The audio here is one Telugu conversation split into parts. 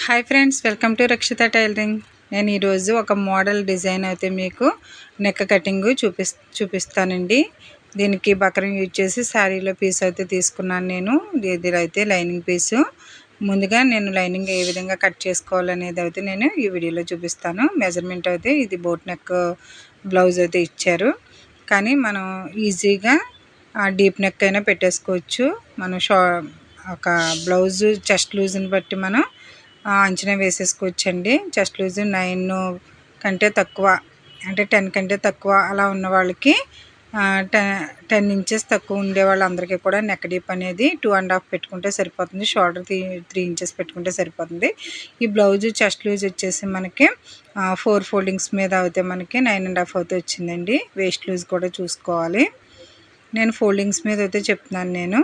Hi friends, welcome to Rakshita tailoring. నేను ఈరోజు ఒక మోడల్ డిజైన్ అయితే మీకు నెక్ కటింగ్ చూపిస్తానండి. దీనికి బక్రం యూజ్ చేసి శారీలో పీస్ అయితే తీసుకున్నాను నేను. ఇది అయితే లైనింగ్ పీసు. ముందుగా నేను లైనింగ్ ఏ విధంగా కట్ చేసుకోవాలనేది అయితే నేను ఈ వీడియోలో చూపిస్తాను. మెజర్మెంట్ అయితే ఇది బోట్ నెక్ బ్లౌజ్ అయితే ఇచ్చారు, కానీ మనం ఈజీగా డీప్ నెక్ అయినా పెట్టేసుకోవచ్చు. మనం ఒక బ్లౌజ్ చెస్ట్ లూజ్ని బట్టి మనం అంచనా వేసేసుకోవచ్చండి. చెస్ట్ లూజ్ 9 కంటే తక్కువ, అంటే 10 కంటే తక్కువ అలా ఉన్న వాళ్ళకి 10 ఇంచెస్ తక్కువ ఉండే వాళ్ళందరికీ కూడా నెక్ డీప్ అనేది 2.5 పెట్టుకుంటే సరిపోతుంది. షోల్డర్ 3 ఇంచెస్ పెట్టుకుంటే సరిపోతుంది. ఈ బ్లౌజ్ చెస్ట్ లూజ్ వచ్చేసి మనకి 4 ఫోల్డింగ్స్ మీద అయితే మనకి 9.5 అయితే వచ్చిందండి. వేస్ట్ లూజ్ కూడా చూసుకోవాలి. నేను ఫోల్డింగ్స్ మీద అయితే చెప్తున్నాను. నేను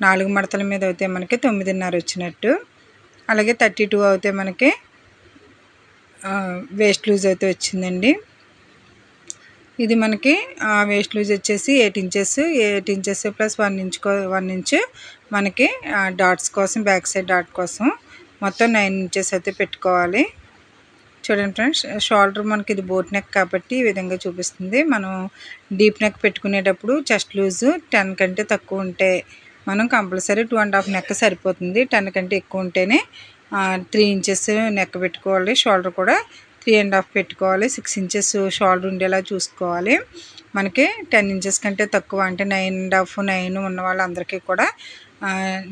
4 మడతల మీద అయితే మనకి 9.5 వచ్చినట్టు. అలాగే 32 అయితే మనకి వేస్ట్ లూజ్ అయితే వచ్చిందండి. ఇది మనకి వేస్ట్ లూజ్ వచ్చేసి 8 ఇంచెస్ ప్లస్ 1 ఇంచ్ మనకి డాట్స్ కోసం, బ్యాక్ సైడ్ డాట్ కోసం మొత్తం 9 ఇంచెస్ అయితే పెట్టుకోవాలి. చూడండి ఫ్రెండ్స్, షోల్డర్ మనకి ఇది బోట్ నెక్ కాబట్టి ఈ విధంగా చూపిస్తుంది. మనం డీప్ నెక్ పెట్టుకునేటప్పుడు చెస్ట్ లూజ్ 10 కంటే తక్కువ ఉంటే మనం కంపల్సరీ 2.5 నెక్ సరిపోతుంది. 10 కంటే ఎక్కువ ఉంటేనే 3 ఇంచెస్ నెక్ పెట్టుకోవాలి. షోల్డర్ కూడా 3.5 పెట్టుకోవాలి. 6 ఇంచెస్ షోల్డర్ ఉండేలా చూసుకోవాలి. మనకి 10 ఇంచెస్ కంటే తక్కువ అంటే 9.5, 9 ఉన్న వాళ్ళందరికీ కూడా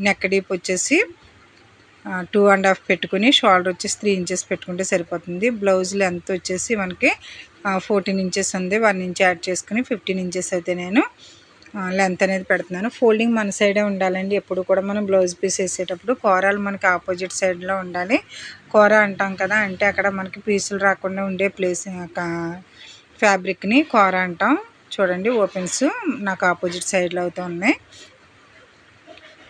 నెక్ డీప్ వచ్చేసి 2.5 పెట్టుకుని షోల్డర్ వచ్చేసి 3 ఇంచెస్ పెట్టుకుంటే సరిపోతుంది. బ్లౌజ్ లెంత్ వచ్చేసి మనకి 14 ఇంచెస్ ఉంది. 1 ఇంచ్ యాడ్ చేసుకుని 15 ఇంచెస్ అయితే నేను లెంత్ అనేది పెడుతున్నాను. ఫోల్డింగ్ మన సైడే ఉండాలండి. ఎప్పుడు కూడా మనం బ్లౌజ్ పీస్ వేసేటప్పుడు కోరాలు మనకి ఆపోజిట్ సైడ్లో ఉండాలి. కోర అంటాం కదా, అంటే అక్కడ మనకి పీసులు రాకుండా ఉండే ప్లేస్ ఫ్యాబ్రిక్ని కోర అంటాం. చూడండి, ఓపెన్స్ నాకు ఆపోజిట్ సైడ్లో అయితే ఉన్నాయి.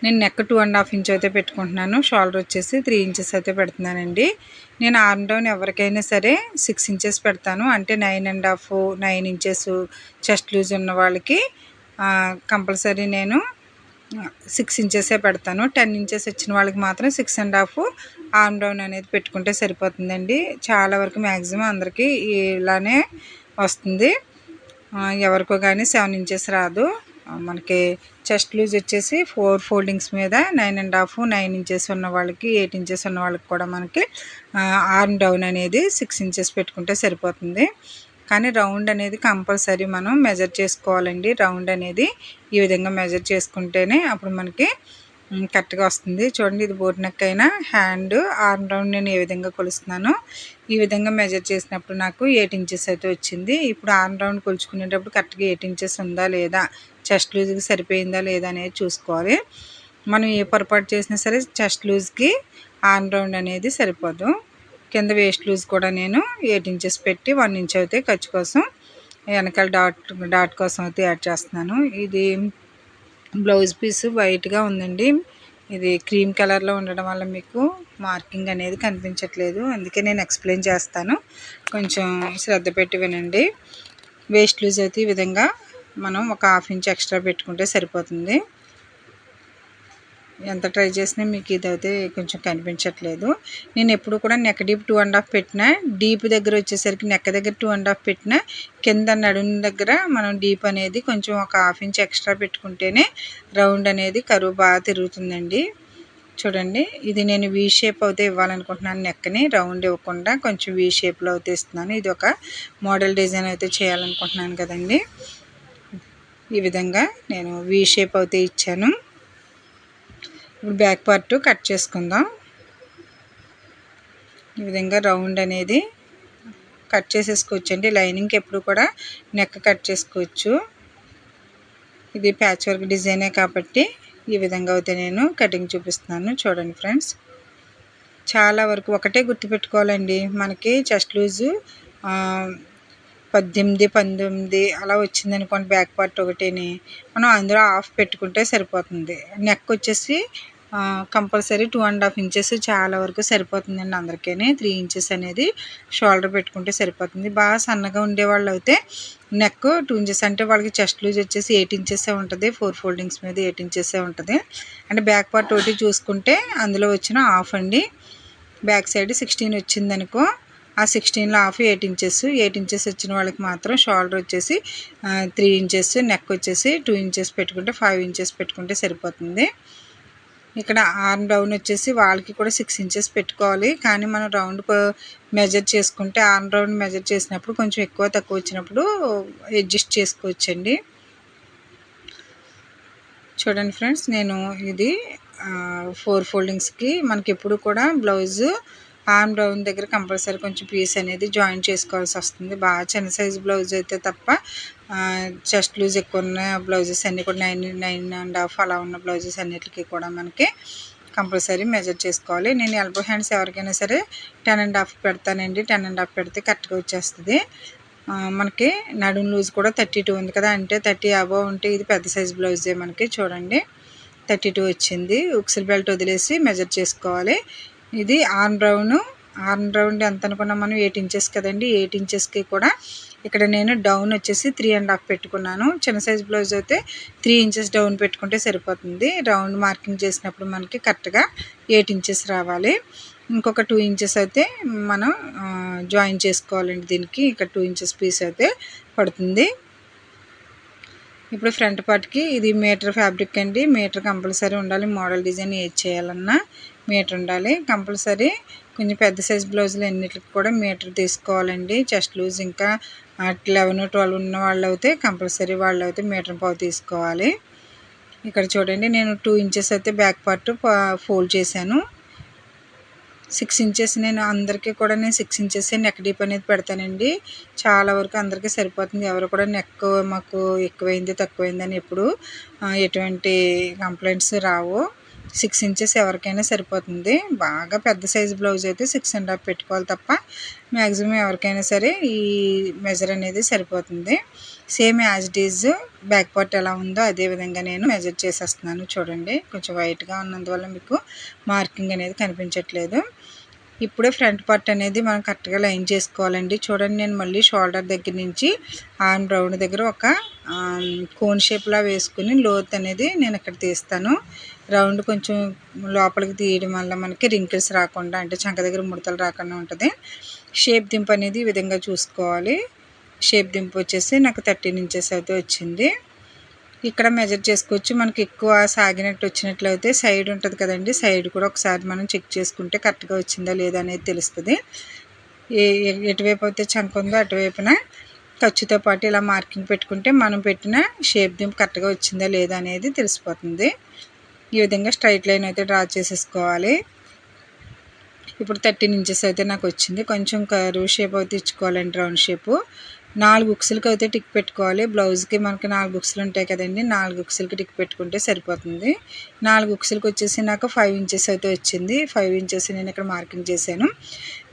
నేను నెక్ 2.5 ఇంచ్ అయితే పెట్టుకుంటున్నాను. షోల్డర్ వచ్చేసి 3 ఇంచెస్ అయితే పెడుతున్నానండి. నేను ఆర్మ్ డౌన్ ఎవరికైనా సరే 6 ఇంచెస్ పెడతాను. అంటే 9 ఇంచెస్ చెస్ట్ లూజ్ ఉన్న వాళ్ళకి కంపల్సరీ నేను 6 ఇంచెసే పెడతాను. 10 ఇంచెస్ వచ్చిన వాళ్ళకి మాత్రం 6.5 ఆర్మ్ డౌన్ అనేది పెట్టుకుంటే సరిపోతుందండి. చాలా వరకు మ్యాక్సిమం అందరికీ ఇలానే వస్తుంది. ఎవరికో కానీ 7 ఇంచెస్ రాదు. మనకి చెస్ట్ లూజ్ వచ్చేసి 4 ఫోల్డింగ్స్ మీద 9.5, 9 ఇంచెస్ ఉన్న వాళ్ళకి, 8 ఇంచెస్ ఉన్న వాళ్ళకి కూడా మనకి ఆర్మ్ డౌన్ అనేది 6 ఇంచెస్ పెట్టుకుంటే సరిపోతుంది. కానీ రౌండ్ అనేది కంపల్సరీ మనం మెజర్ చేసుకోవాలండి. రౌండ్ అనేది ఈ విధంగా మెజర్ చేసుకుంటేనే అప్పుడు మనకి కరెక్ట్గా వస్తుంది. చూడండి, ఇది బోట్ నెక్ అయినా హ్యాండ్ ఆర్మ్ రౌండ్ నేను ఏ విధంగా కొలుస్తున్నానో ఈ విధంగా మెజర్ చేసినప్పుడు నాకు 8 ఇంచెస్ అయితే వచ్చింది. ఇప్పుడు ఆర్మ్ రౌండ్ కొలుచుకునేటప్పుడు కరెక్ట్గా 8 ఇంచెస్ ఉందా లేదా, చెస్ట్ లూజ్కి సరిపోయిందా లేదా అనేది చూసుకోవాలి. మనం ఏ పొరపాటు చేసినా సరే చెస్ట్ లూజ్కి ఆర్మ్ రౌండ్ అనేది సరిపోదు. కింద వేస్ట్ లూజ్ కూడా నేను 8 ఇంచెస్ పెట్టి 1 ఇంచ్ అయితే ఖర్చు కోసం వెనకాల డాట్ కోసం అయితే యాడ్ చేస్తున్నాను. ఇది బ్లౌజ్ పీస్ వైట్గా ఉందండి. ఇది క్రీమ్ కలర్లో ఉండడం వల్ల మీకు మార్కింగ్ అనేది కనిపించట్లేదు, అందుకే నేను ఎక్స్ప్లెయిన్ చేస్తాను. కొంచెం శ్రద్ధ పెట్టి వినండి. వేస్ట్ లూజ్ అయితే ఈ విధంగా మనం ఒక 1/2 ఇంచ్ ఎక్స్ట్రా పెట్టుకుంటే సరిపోతుంది. ఎంత ట్రై చేసినా మీకు ఇదైతే కొంచెం కనిపించట్లేదు. నేను ఎప్పుడు కూడా నెక్ డీప్ 2.5 పెట్టినా, డీప్ దగ్గర వచ్చేసరికి నెక్ దగ్గర 2.5 పెట్టినా, కింద నడుము దగ్గర మనం డీప్ అనేది కొంచెం ఒక 1/2 ఇంచ్ ఎక్స్ట్రా పెట్టుకుంటేనే రౌండ్ అనేది కరువు బాగా తిరుగుతుందండి. చూడండి, ఇది నేను వీ షేప్ అయితే ఇవ్వాలనుకుంటున్నాను. నెక్ని రౌండ్ ఇవ్వకుండా కొంచెం వీ షేప్లో అయితే ఇస్తున్నాను. ఇది ఒక మోడల్ డిజైన్ అయితే చేయాలనుకుంటున్నాను కదండి. ఈ విధంగా నేను వీ షేప్ అయితే ఇచ్చాను. ఇప్పుడు బ్యాక్ పార్ట్ కట్ చేసుకుందాం. ఈ విధంగా రౌండ్ అనేది కట్ చేసేసుకోవచ్చండి. లైనింగ్కి ఎప్పుడు కూడా నెక్ కట్ చేసుకోవచ్చు. ఇది ప్యాచ్ వర్క్ డిజైనే కాబట్టి ఈ విధంగా అయితే నేను కటింగ్ చూపిస్తున్నాను. చూడండి ఫ్రెండ్స్, చాలా వరకు ఒకటే గుర్తుపెట్టుకోవాలండి. మనకి చెస్ట్ లూజు 18, 19 అలా వచ్చిందనుకోండి, బ్యాక్ పార్ట్ ఒకటిని మనం అందులో హాఫ్ పెట్టుకుంటే సరిపోతుంది. నెక్ వచ్చేసి కంపల్సరీ 2.5 ఇంచెస్ చాలా వరకు సరిపోతుందండి అందరికీ. 3 ఇంచెస్ అనేది షోల్డర్ పెట్టుకుంటే సరిపోతుంది. బాగా సన్నగా ఉండేవాళ్ళు అయితే నెక్ 2 ఇంచెస్, అంటే వాళ్ళకి చెస్ట్ లూజ్ వచ్చేసి 8 ఇంచెసే ఉంటుంది. 4 ఫోల్డింగ్స్ మీద 8 ఇంచెసే ఉంటుంది. అంటే బ్యాక్ పార్ట్ ఒకటి చూసుకుంటే అందులో వచ్చిన హాఫ్ అండి. బ్యాక్ సైడ్ 16 వచ్చిందనుకో, ఆ 16లో హాఫ్ 8 ఇంచెస్. 8 ఇంచెస్ వచ్చిన వాళ్ళకి మాత్రం షోల్డర్ వచ్చేసి 3 ఇంచెస్, నెక్ వచ్చేసి 2 ఇంచెస్ పెట్టుకుంటే 5 ఇంచెస్ పెట్టుకుంటే సరిపోతుంది. ఇక్కడ ఆర్మ్ డౌన్ వచ్చేసి వాళ్ళకి కూడా 6 ఇంచెస్ పెట్టుకోవాలి. కానీ మనం రౌండ్ మెజర్ చేసుకుంటే ఆర్మ్ రౌండ్ మెజర్ చేసినప్పుడు కొంచెం ఎక్కువ తక్కువ వచ్చినప్పుడు అడ్జస్ట్ చేసుకోవచ్చండి. చూడండి ఫ్రెండ్స్, నేను ఇది 4 ఫోల్డింగ్స్కి మనకి ఎప్పుడు కూడా బ్లౌజు ఆర్మ్ డౌన్ దగ్గర కంపల్సరీ కొంచెం పీస్ అనేది జాయిన్ చేసుకోవాల్సి వస్తుంది. బాగా చిన్న సైజు బ్లౌజ్ అయితే తప్ప చెస్ట్ లూజ్ ఎక్కువ ఉన్న బ్లౌజెస్ అన్నీ కూడా 9.5 అలా ఉన్న బ్లౌజెస్ అన్నిటికీ కూడా మనకి కంపల్సరీ మెజర్ చేసుకోవాలి. నేను ఎల్బో హ్యాండ్స్ ఎవరికైనా సరే 10.5 పెడతానండి. 10.5 పెడితే కరెక్ట్గా వచ్చేస్తుంది. మనకి నడుం లూజ్ కూడా 32 ఉంది కదా, అంటే 30 అబవ్ ఉంటే ఇది పెద్ద సైజ్ బ్లౌజే. మనకి చూడండి 32 వచ్చింది. ఉక్సుల బెల్ట్ వదిలేసి మెజర్ చేసుకోవాలి. ఇది ఆర్మ్ రౌండ్ ఎంత అనుకున్నాం మనం, 8 ఇంచెస్ కదండి. 8 ఇంచెస్కి కూడా ఇక్కడ నేను డౌన్ వచ్చేసి 3.5 పెట్టుకున్నాను. చిన్న సైజ్ బ్లౌజ్ అయితే 3 ఇంచెస్ డౌన్ పెట్టుకుంటే సరిపోతుంది. రౌండ్ మార్కింగ్ చేసినప్పుడు మనకి కరెక్ట్గా 8 ఇంచెస్ రావాలి. ఇంకొక 2 ఇంచెస్ అయితే మనం జాయిన్ చేసుకోవాలండి. దీనికి ఇక్కడ 2 ఇంచెస్ పీస్ అయితే పడుతుంది. ఇప్పుడు ఫ్రంట్ పార్ట్కి ఇది మీటర్ ఫ్యాబ్రిక్ అండి. మీటర్ కంపల్సరీ ఉండాలి. మోడల్ డిజైన్ ఏది చేయాలన్నా మీటర్ ఉండాలి కంపల్సరీ. కొంచెం పెద్ద సైజ్ బ్లౌజులు అన్నిటికి కూడా మీటర్ తీసుకోవాలండి. చెస్ట్ లూజ్ ఇంకా 11, 12 ఉన్న వాళ్ళు అయితే కంపల్సరీ వాళ్ళు అయితే మీటర్ పావు తీసుకోవాలి. ఇక్కడ చూడండి నేను 2 ఇంచెస్ అయితే బ్యాక్ పార్ట్ ఫోల్డ్ చేశాను. 6 ఇంచెస్ నేను అందరికీ కూడా 6 ఇంచెస్ నెక్ డీప్ అనేది పెడతానండి. చాలా వరకు అందరికీ సరిపోతుంది. ఎవరు కూడా నెక్ మాకు ఎక్కువైంది తక్కువైంది అని ఎప్పుడు ఎటువంటి కంప్లైంట్స్ రావు. 6 ఇంచెస్ ఎవరికైనా సరిపోతుంది. బాగా పెద్ద సైజు బ్లౌజ్ అయితే 6.5 పెట్టుకోవాలి తప్ప మ్యాక్సిమం ఎవరికైనా సరే ఈ మెజర్ అనేది సరిపోతుంది. Same as it is back part ఎలా ఉందో అదే విధంగా నేను మెజర్ చేసేస్తున్నాను. చూడండి కొంచెం వైట్గా ఉన్నందువల్ల మీకు మార్కింగ్ అనేది కనిపించట్లేదు. ఇప్పుడే ఫ్రంట్ పార్ట్ అనేది మనం కరెక్ట్గా లైన్ చేసుకోవాలండి. చూడండి నేను మళ్ళీ షోల్డర్ దగ్గర నుంచి ఆర్మ్ రౌండ్ దగ్గర ఒక కోన్ షేప్లా వేసుకుని లోత్ అనేది నేను ఇక్కడ తీస్తాను. రౌండ్ కొంచెం లోపలికి తీయడం వల్ల మనకి రింకిల్స్ రాకుండా, అంటే చంక దగ్గర ముడతలు రాకుండా ఉంటుంది. షేప్ దింపు అనేది ఈ విధంగా చూసుకోవాలి. షేప్ దింపు వచ్చేసి నాకు 13 ఇంచెస్ అయితే వచ్చింది. ఇక్కడ మెజర్ చేసుకోవచ్చు. మనకి ఎక్కువ సాగినట్టు వచ్చినట్లయితే సైడ్ ఉంటుంది కదండి, సైడ్ కూడా ఒకసారి మనం చెక్ చేసుకుంటే కరెక్ట్గా వచ్చిందా లేదా అనేది తెలుస్తుంది. ఎటువైపు అయితే చంక ఉందో అటువైపున ఖర్చుతో పాటు ఇలా మార్కింగ్ పెట్టుకుంటే మనం పెట్టిన షేప్ దింపు కరెక్ట్గా వచ్చిందా లేదా అనేది తెలిసిపోతుంది. ఈ విధంగా స్ట్రైట్ లైన్ అయితే డ్రా చేసేసుకోవాలి. ఇప్పుడు 13 ఇంచెస్ అయితే నాకు వచ్చింది. కొంచెం కర్వ్ షేప్ అయితే ఇచ్చుకోవాలండి, రౌండ్ షేపు. 4 ఉక్సులకి అయితే టిక్ పెట్టుకోవాలి. బ్లౌజ్కి మనకి 4 ఉక్సులు ఉంటాయి కదండి, 4 ఉక్సులకి టిక్ పెట్టుకుంటే సరిపోతుంది. 4 ఉక్సులకి వచ్చేసి నాకు 5 ఇంచెస్ అయితే వచ్చింది. 5 ఇంచెస్ నేను ఇక్కడ మార్కింగ్ చేశాను.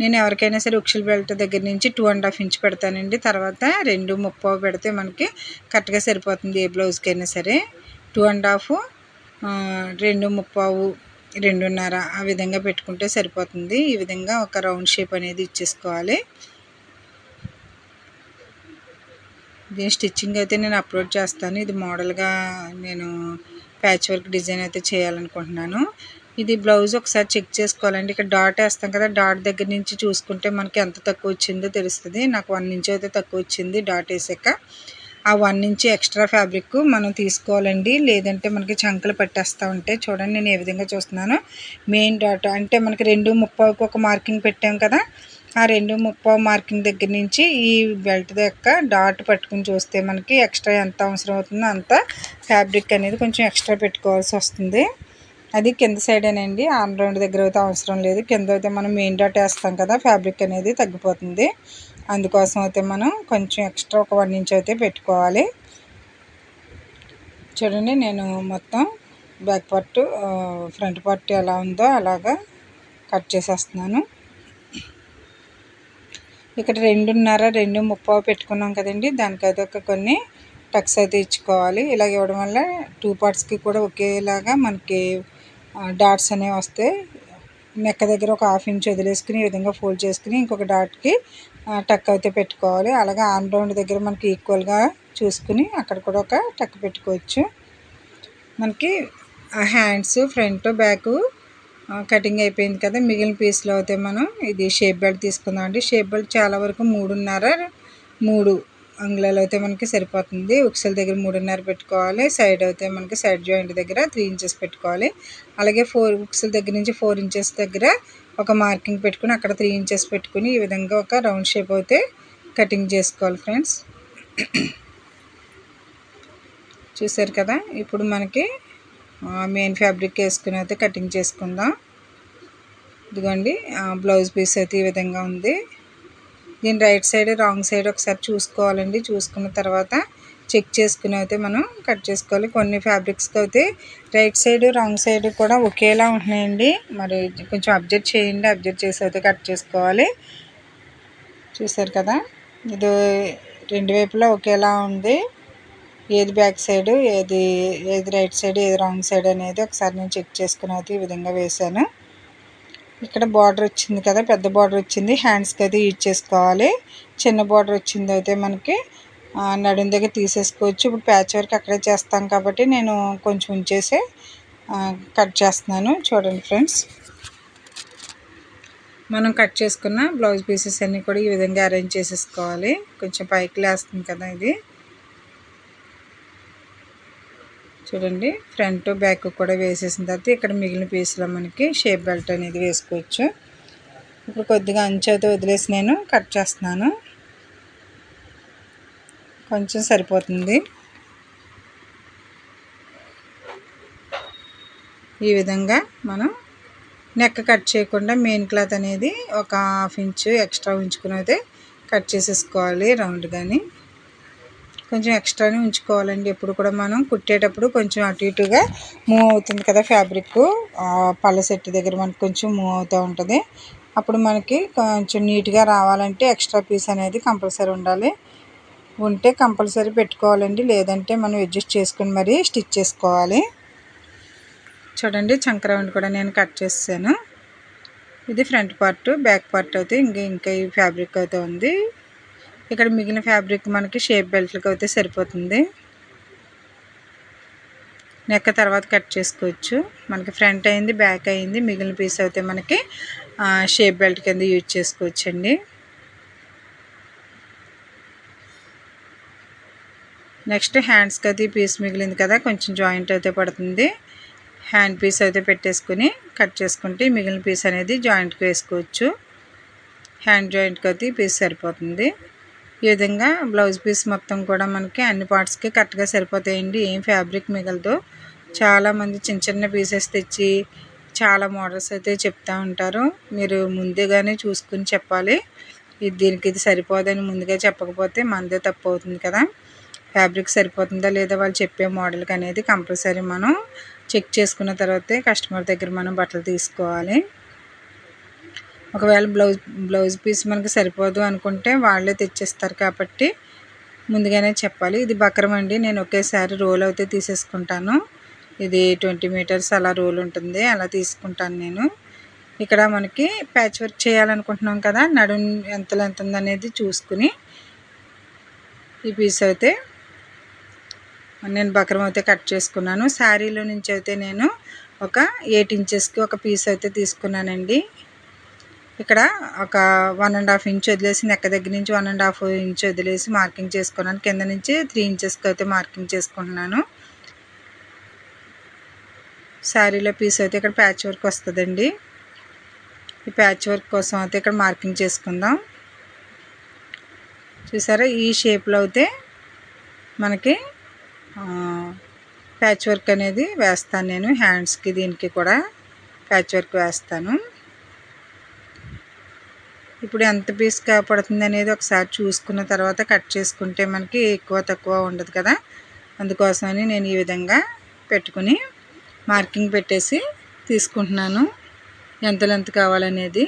నేను ఎవరికైనా సరే ఉక్సుల బెల్ట్ దగ్గర నుంచి 2.5 ఇంచ్ పెడతానండి. తర్వాత 2.30 పెడితే మనకి కరెక్ట్గా సరిపోతుంది ఏ బ్లౌజ్కైనా సరే. 2.5, 2.30, 2.5 ఆ విధంగా పెట్టుకుంటే సరిపోతుంది. ఈ విధంగా ఒక రౌండ్ షేప్ అనేది ఇచ్చేసుకోవాలి. దీని స్టిచ్చింగ్ అయితే నేను అప్లోడ్ చేస్తాను. ఇది మోడల్గా నేను ప్యాచ్ వర్క్ డిజైన్ అయితే చేయాలనుకుంటున్నాను. ఇది బ్లౌజ్ ఒకసారి చెక్ చేసుకోవాలండి. ఇక్కడ డాట్ వేస్తాం కదా, డాట్ దగ్గర నుంచి చూసుకుంటే మనకి ఎంత తక్కువ వచ్చిందో తెలుస్తుంది. నాకు 1 ఇంచ్ అయితే తక్కువ వచ్చింది డాట్ వేసాక. ఆ 1 ఇంచ్ ఎక్స్ట్రా ఫ్యాబ్రిక్ మనం తీసుకోవాలండి, లేదంటే మనకి చంకలు పట్టేస్తూ ఉంటాయి. చూడండి నేను ఏ విధంగా చూస్తున్నాను. మెయిన్ డాట్ అంటే మనకి 2.30కి ఒక మార్కింగ్ పెట్టాం కదా, ఆ 2.30 మార్కింగ్ దగ్గర నుంచి ఈ బెల్ట్ యొక్క డాట్ పట్టుకుని చూస్తే మనకి ఎక్స్ట్రా ఎంత అవసరం అవుతుందో అంత ఫ్యాబ్రిక్ అనేది కొంచెం ఎక్స్ట్రా పెట్టుకోవాల్సి వస్తుంది. అది కింద సైడేనండి, ఆర్మ్ రౌండ్ దగ్గర అయితే అవసరం లేదు. కింద అయితే మనం మెయిన్ డాట్ వేస్తాం కదా, ఫ్యాబ్రిక్ అనేది తగ్గిపోతుంది. అందుకోసం అయితే మనం కొంచెం ఎక్స్ట్రా ఒక 1 ఇంచ్ అయితే పెట్టుకోవాలి. చూడండి నేను మొత్తం బ్యాక్ పార్ట్ ఫ్రంట్ పార్ట్ ఎలా ఉందో అలాగా కట్ చేసేస్తున్నాను. ఇక్కడ 2.5, 2.30 పెట్టుకున్నాం కదండి, దానికైతే ఒక కొన్ని టక్స్ అయితే ఇచ్చుకోవాలి. ఇలాగ ఇవ్వడం వల్ల 2 పార్ట్స్కి కూడా ఒకేలాగా మనకి డాట్స్ అనేవి వస్తాయి. నెక్క దగ్గర ఒక 1/2 ఇంచ్ వదిలేసుకుని ఈ విధంగా ఫోల్డ్ చేసుకుని ఇంకొక డాట్కి టక్ అయితే పెట్టుకోవాలి. అలాగే ఆర్మ్ రౌండ్ దగ్గర మనకి ఈక్వల్గా చూసుకుని అక్కడ కూడా ఒక టక్ పెట్టుకోవచ్చు. మనకి హ్యాండ్స్ ఫ్రంట్ బ్యాక్ కటింగ్ అయిపోయింది కదా. మిగిలిన పీస్లో అయితే మనం ఇది షేప్ బెల్ట్ తీసుకుందాం అండి. షేప్ బెల్ట్ చాలా వరకు 3 అంగుళాలు అయితే మనకి సరిపోతుంది. ఉక్సుల దగ్గర 3.5 పెట్టుకోవాలి. సైడ్ అయితే మనకి సైడ్ జాయింట్ దగ్గర 3 ఇంచెస్ పెట్టుకోవాలి. అలాగే ఉక్సుల దగ్గర నుంచి 4 ఇంచెస్ దగ్గర ఒక మార్కింగ్ పెట్టుకుని అక్కడ 3 ఇంచెస్ పెట్టుకుని ఈ విధంగా ఒక రౌండ్ షేప్ అయితే కటింగ్ చేసుకోవాలి ఫ్రెండ్స్. చూసారు కదా. ఇప్పుడు మనకి మెయిన్ ఫ్యాబ్రిక్ వేసుకుని అయితే కటింగ్ చేసుకుందాం. ఇదిగోండి బ్లౌజ్ పీస్ అయితే ఈ విధంగా ఉంది. దీని రైట్ సైడ్ రాంగ్ సైడ్ ఒకసారి చూసుకోవాలండి. చూసుకున్న తర్వాత చెక్ చేసుకుని అయితే మనం కట్ చేసుకోవాలి. కొన్ని ఫ్యాబ్రిక్స్కి అయితే రైట్ సైడ్ రాంగ్ సైడ్ కూడా ఒకేలా ఉంటున్నాయండి. మరి కొంచెం అబ్జర్వ్ చేయండి. అబ్జర్వ్ చేసి అయితే కట్ చేసుకోవాలి. చూసారు కదా. ఇది 2 వైపులా ఒకేలా ఉంది. ఏది బ్యాక్ సైడ్, ఏది రైట్ సైడ్, ఏది రాంగ్ సైడ్ అనేది ఒకసారి నేను చెక్ చేసుకుని అయితే ఈ విధంగా వేసాను. ఇక్కడ బార్డర్ వచ్చింది కదా, పెద్ద బార్డర్ వచ్చింది. హ్యాండ్స్కి అయితే యూజ్ చేసుకోవాలి. చిన్న బార్డర్ వచ్చింది అయితే మనకి నడుం దగ్గర తీసేసుకోవచ్చు. ఇప్పుడు ప్యాచ్ వర్క్ అక్కడే చేస్తాం కాబట్టి నేను కొంచెం ఉంచేసి కట్ చేస్తున్నాను. చూడండి ఫ్రెండ్స్, మనం కట్ చేసుకున్న బ్లౌజ్ పీసెస్ అన్నీ కూడా ఈ విధంగా అరేంజ్ చేసేసుకోవాలి. కొంచెం పైకి లేస్తుంది కదా ఇది. చూడండి, ఫ్రంట్ బ్యాక్ కూడా వేసేసిన తర్వాత ఇక్కడ మిగిలిన పీస్లో మనకి షేప్ బెల్ట్ అనేది వేసుకోవచ్చు. ఇప్పుడు కొద్దిగా అంచు అయితే వదిలేసి నేను కట్ చేస్తున్నాను. కొంచెం సరిపోతుంది. ఈ విధంగా మనం నెక్ కట్ చేయకుండా మెయిన్ క్లాత్ అనేది ఒక 1/2 ఇంచు ఎక్స్ట్రా ఉంచుకుని అయితే కట్ చేసేసుకోవాలి. రౌండ్ కానీ కొంచెం ఎక్స్ట్రానే ఉంచుకోవాలండి. ఎప్పుడు కూడా మనం కుట్టేటప్పుడు కొంచెం అటు ఇటుగా మూవ్ అవుతుంది కదా ఫ్యాబ్రిక్. పళ్ళ సెట్ దగ్గర మనకు కొంచెం మూవ్ అవుతూ ఉంటుంది. అప్పుడు మనకి కొంచెం నీట్గా రావాలంటే ఎక్స్ట్రా పీస్ అనేది కంపల్సరీ ఉండాలి. ఉంటే కంపల్సరీ పెట్టుకోవాలండి. లేదంటే మనం అడ్జస్ట్ చేసుకుని మరీ స్టిచ్ చేసుకోవాలి. చూడండి, చంక రౌండ్ కూడా నేను కట్ చేసాను. ఇది ఫ్రంట్ పార్ట్. బ్యాక్ పార్ట్ అయితే ఇంకా ఈ ఫ్యాబ్రిక్ అయితే ఉంది. ఇక్కడ మిగిలిన ఫ్యాబ్రిక్ మనకి షేప్ బెల్ట్లకు అయితే సరిపోతుంది. నెక్ తర్వాత కట్ చేసుకోవచ్చు. మనకి ఫ్రంట్ అయింది, బ్యాక్ అయింది. మిగిలిన పీస్ అయితే మనకి షేప్ బెల్ట్ కింద యూజ్ చేసుకోవచ్చండి. నెక్స్ట్ హ్యాండ్స్కి అయితే పీస్ మిగిలింది కదా, కొంచెం జాయింట్ అయితే పడుతుంది. హ్యాండ్ పీస్ అయితే పెట్టేసుకుని కట్ చేసుకుంటే మిగిలిన పీస్ అనేది జాయింట్కి వేసుకోవచ్చు. హ్యాండ్ జాయింట్కి అయితే పీస్ సరిపోతుంది. ఈ విధంగా బ్లౌజ్ పీస్ మొత్తం కూడా మనకి అన్ని పార్ట్స్కి కరెక్ట్గా సరిపోతాయండి. ఏం ఫ్యాబ్రిక్ మిగలదు. చాలామంది చిన్న చిన్న పీసెస్ తెచ్చి చాలా మోడల్స్ అయితే చెప్తూ ఉంటారు. మీరు ముందుగానే చూసుకుని చెప్పాలి. దీనికి ఇది సరిపోదని ముందుగా చెప్పకపోతే మనదే తప్పు అవుతుంది కదా. ఫ్యాబ్రిక్ సరిపోతుందా లేదా వాళ్ళు చెప్పే మోడల్కి అనేది కంపల్సరీ మనం చెక్ చేసుకున్న తర్వాతే కస్టమర్ దగ్గర మనం బట్టలు తీసుకోవాలి. ఒకవేళ బ్లౌజ్ పీస్ మనకి సరిపోదు అనుకుంటే వాళ్ళే తెచ్చిస్తారు కాబట్టి ముందుగానే చెప్పాలి. ఇది బక్రం అండి. నేను ఒకేసారి రోల్ అయితే తీసేసుకుంటాను. ఇది 20 మీటర్స్ అలా రోల్ ఉంటుంది, అలా తీసుకుంటాను నేను. ఇక్కడ మనకి ప్యాచ్ వర్క్ చేయాలనుకుంటున్నాం కదా, నడుం ఎంత లెంత్ ఉందనేది చూసుకుని ఈ పీస్ అయితే నేను బక్రం అయితే కట్ చేసుకున్నాను. శారీలో నుంచి అయితే నేను ఒక 8 ఇంచెస్కి ఒక పీస్ అయితే తీసుకున్నానండి. ఇక్కడ ఒక 1.5 ఇంచ్ వదిలేసి నెక్క దగ్గర నుంచి 1.5 ఇంచ్ వదిలేసి మార్కింగ్ చేసుకున్నాను. కింద నుంచి 3 ఇంచెస్కి అయితే మార్కింగ్ చేసుకుంటున్నాను. శారీలో పీస్ అయితే ఇక్కడ ప్యాచ్ వర్క్ వస్తుందండి. ఈ ప్యాచ్ వర్క్ కోసం అయితే ఇక్కడ మార్కింగ్ చేసుకుందాం. చూసారా, ఈ షేప్లో అయితే మనకి ప్యాచ్ వర్క్ అనేది వేస్తాను నేను. హ్యాండ్స్కి దీనికి కూడా ప్యాచ్ వర్క్ వేస్తాను. ఇప్పుడు ఎంత పీస్ పడుతుంది అనేది ఒకసారి చూసుకున్న తర్వాత కట్ చేసుకుంటే మనకి ఎక్కువ తక్కువ ఉండదు కదా. అందుకోసమని నేను ఈ విధంగా పెట్టుకుని మార్కింగ్ పెట్టేసి తీసుకుంటున్నాను ఎంత లెంత్ కావాలనేది.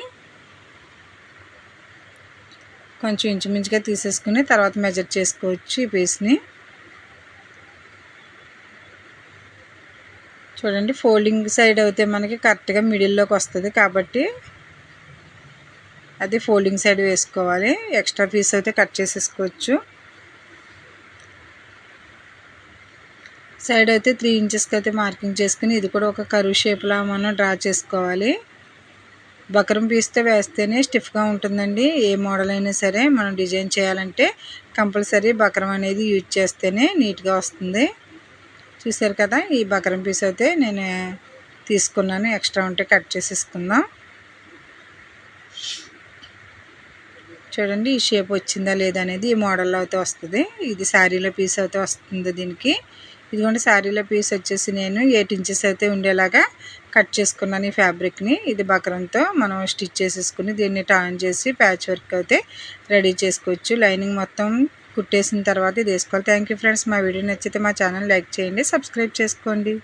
కొంచెం ఇంచుమించుగా తీసేసుకుని తర్వాత మెజర్ చేసుకోవచ్చు ఈ పీస్ని. చూడండి, ఫోల్డింగ్ సైడ్ అయితే మనకి కరెక్ట్గా మిడిల్లోకి వస్తుంది కాబట్టి అది ఫోల్డింగ్ సైడ్ వేసుకోవాలి. ఎక్స్ట్రా పీస్ అయితే కట్ చేసేసుకోవచ్చు. సైడ్ అయితే 3 ఇంచెస్కి అయితే మార్కింగ్ చేసుకుని ఇది కూడా ఒక కరువు షేప్లా మనం డ్రా చేసుకోవాలి. బక్రం పీస్తో వేస్తేనే స్టిఫ్గా ఉంటుందండి. ఏ మోడల్ అయినా సరే మనం డిజైన్ చేయాలంటే కంపల్సరీ బక్రం అనేది యూజ్ చేస్తేనే నీట్గా వస్తుంది. చూసారు కదా, ఈ బక్రం పీస్ అయితే నేను తీసుకున్నాను. ఎక్స్ట్రా ఉంటే కట్ చేసేసుకుందాం. చూడండి ఈ షేప్ వచ్చిందా లేదా అనేది ఈ మోడల్లో అయితే వస్తుంది. ఇది శారీలో పీస్ అయితే వస్తుంది దీనికి. ఇదిగోండి శారీలో పీస్ వచ్చేసి నేను 8 ఇంచెస్ అయితే ఉండేలాగా కట్ చేసుకున్నాను ఈ ఫ్యాబ్రిక్ని. ఇది బక్రంతో మనం స్టిచ్ చేసేసుకుని దీన్ని టర్న్ చేసి ప్యాచ్ వర్క్ అయితే రెడీ చేసుకోవచ్చు. లైనింగ్ మొత్తం కుట్టేసిన తర్వాత ఇది వేసుకోవాలి. Thank you friends. మా వీడియో నచ్చితే మా ఛానల్ లైక్ చేయండి, సబ్స్క్రైబ్ చేసుకోండి.